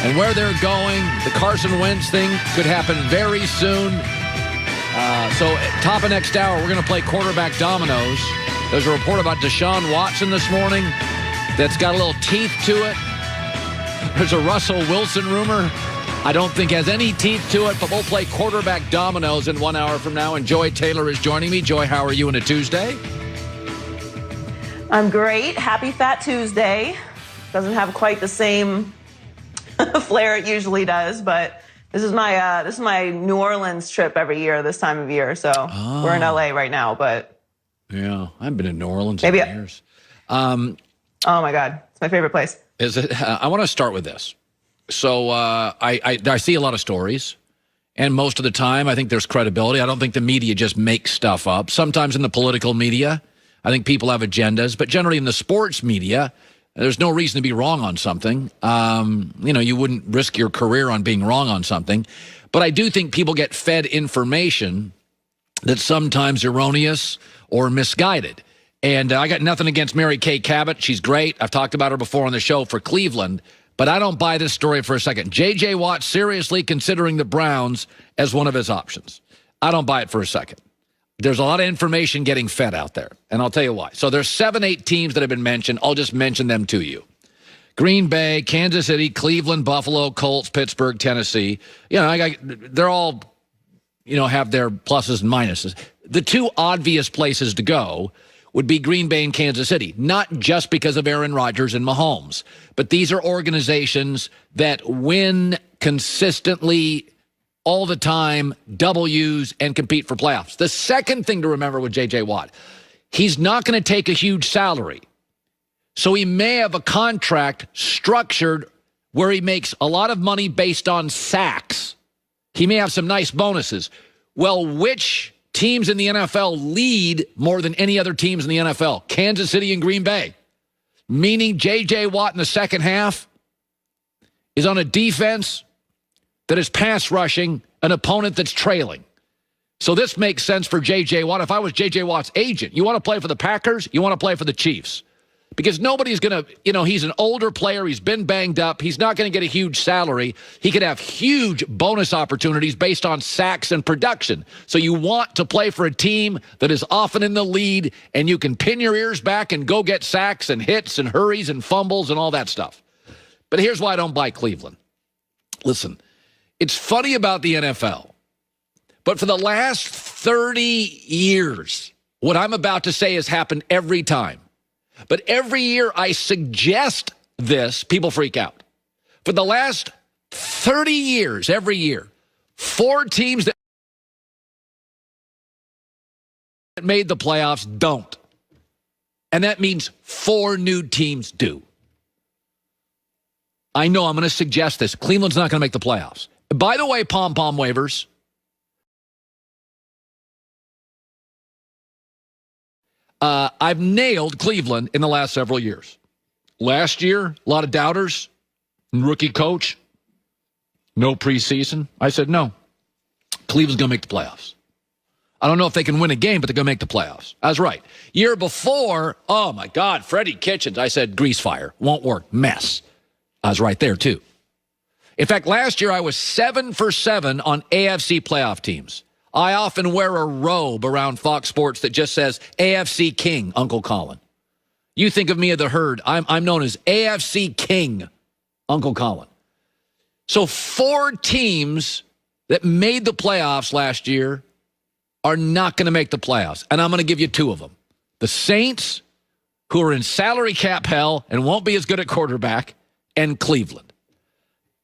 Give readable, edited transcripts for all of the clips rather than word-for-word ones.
and where they're going. The Carson Wentz thing could happen very soon. So top of next hour, we're going to play quarterback dominoes. There's a report about Deshaun Watson this morning that's got a little teeth to it. There's a Russell Wilson rumor I don't think has any teeth to it, but we'll play quarterback dominoes in 1 hour from now. And Joy Taylor is joining me. Joy, how are you on a Tuesday? I'm great. Happy Fat Tuesday. Doesn't have quite the same flair it usually does, but this is my New Orleans trip every year this time of year. So we're in LA right now, but yeah, I've been in New Orleans in years. Oh my God, it's my favorite place. Is it? I want to start with this. So I see a lot of stories, and most of the time I think there's credibility. I don't think the media just makes stuff up. Sometimes in the political media, I think people have agendas, but generally in the sports media, there's no reason to be wrong on something. You wouldn't risk your career on being wrong on something. But I do think people get fed information that's sometimes erroneous or misguided. And I got nothing against Mary Kay Cabot. She's great. I've talked about her before on the show for Cleveland. But I don't buy this story for a second. J.J. Watt seriously considering the Browns as one of his options. I don't buy it for a second. There's a lot of information getting fed out there, and I'll tell you why. So there's 7-8 teams that have been mentioned. I'll just mention them to you. Green Bay, Kansas City, Cleveland, Buffalo, Colts, Pittsburgh, Tennessee. They're all, have their pluses and minuses. The two obvious places to go would be Green Bay and Kansas City, not just because of Aaron Rodgers and Mahomes, but these are organizations that win consistently all the time, W's, and compete for playoffs. The second thing to remember with J.J. Watt, he's not going to take a huge salary. So he may have a contract structured where he makes a lot of money based on sacks. He may have some nice bonuses. Well, which teams in the NFL lead more than any other teams in the NFL? Kansas City and Green Bay. Meaning J.J. Watt in the second half is on a defense that is pass rushing an opponent that's trailing. So this makes sense for J.J. Watt. If I was J.J. Watt's agent, you want to play for the Packers, you want to play for the Chiefs. Because nobody's going to, he's an older player, he's been banged up, he's not going to get a huge salary. He could have huge bonus opportunities based on sacks and production. So you want to play for a team that is often in the lead, and you can pin your ears back and go get sacks and hits and hurries and fumbles and all that stuff. But here's why I don't buy Cleveland. Listen. It's funny about the NFL, but for the last 30 years, what I'm about to say has happened every time. But every year I suggest this, people freak out. For the last 30 years, every year, 4 teams that made the playoffs don't. And that means 4 new teams do. I know I'm going to suggest this. Cleveland's not going to make the playoffs. By the way, pom-pom waivers, I've nailed Cleveland in the last several years. Last year, a lot of doubters, rookie coach, no preseason. I said, no, Cleveland's going to make the playoffs. I don't know if they can win a game, but they're going to make the playoffs. I was right. Year before, oh, my God, Freddie Kitchens. I said, grease fire, won't work, mess. I was right there, too. In fact, last year I was 7 for 7 on AFC playoff teams. I often wear a robe around Fox Sports that just says AFC King, Uncle Colin. You think of me as the herd. I'm known as AFC King, Uncle Colin. So 4 teams that made the playoffs last year are not going to make the playoffs. And I'm going to give you 2 of them. The Saints, who are in salary cap hell and won't be as good at quarterback, and Cleveland.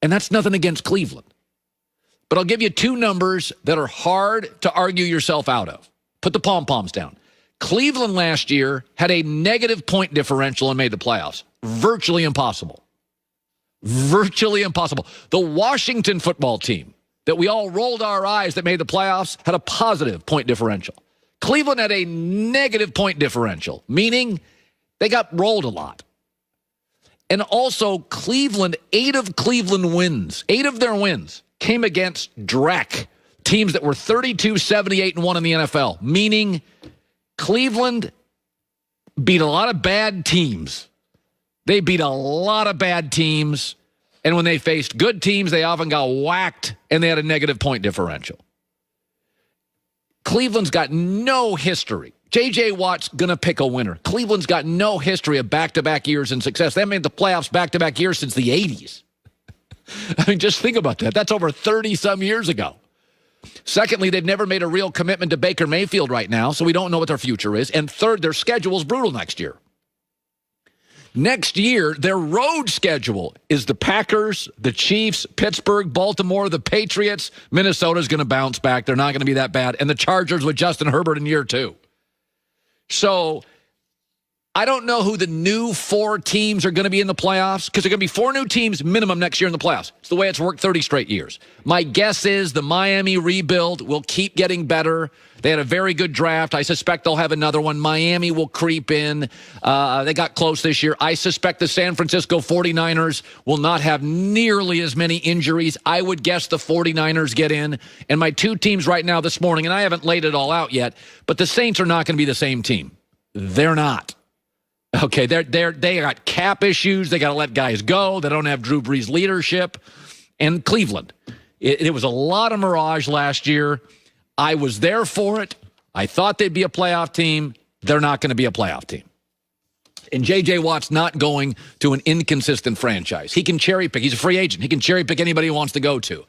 And that's nothing against Cleveland. But I'll give you 2 numbers that are hard to argue yourself out of. Put the pom-poms down. Cleveland last year had a negative point differential and made the playoffs. Virtually impossible. Virtually impossible. The Washington football team that we all rolled our eyes that made the playoffs had a positive point differential. Cleveland had a negative point differential, meaning they got rolled a lot. And also, Cleveland, 8 of Cleveland wins, 8 of their wins came against Drek, teams that were 32-78-1 in the NFL, meaning Cleveland beat a lot of bad teams. They beat a lot of bad teams, And when they faced good teams, they often got whacked, and they had a negative point differential. Cleveland's got no history. J.J. Watt's going to pick a winner. Cleveland's got no history of back-to-back years in success. They haven't made the playoffs back-to-back years since the 80s. I mean, just think about that. That's over 30-some years ago. Secondly, they've never made a real commitment to Baker Mayfield right now, so we don't know what their future is. And third, their schedule is brutal next year. Next year, their road schedule is the Packers, the Chiefs, Pittsburgh, Baltimore, the Patriots. Minnesota's going to bounce back. They're not going to be that bad. And the Chargers with Justin Herbert in year 2. So I don't know who the new 4 teams are going to be in the playoffs, because there are going to be 4 new teams minimum next year in the playoffs. It's the way it's worked 30 straight years. My guess is the Miami rebuild will keep getting better. They had a very good draft. I suspect they'll have another one. Miami will creep in. They got close this year. I suspect the San Francisco 49ers will not have nearly as many injuries. I would guess the 49ers get in. And my 2 teams right now this morning, and I haven't laid it all out yet, but the Saints are not going to be the same team. They're not. Okay, they got cap issues. They got to let guys go. They don't have Drew Brees' leadership. And Cleveland. It was a lot of mirage last year. I was there for it. I thought they'd be a playoff team. They're not going to be a playoff team. And J.J. Watt's not going to an inconsistent franchise. He can cherry pick. He's a free agent. He can cherry pick anybody he wants to go to.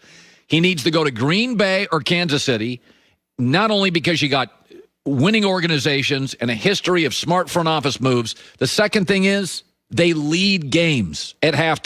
He needs to go to Green Bay or Kansas City, not only because you got winning organizations and a history of smart front office moves. The second thing is they lead games at halftime.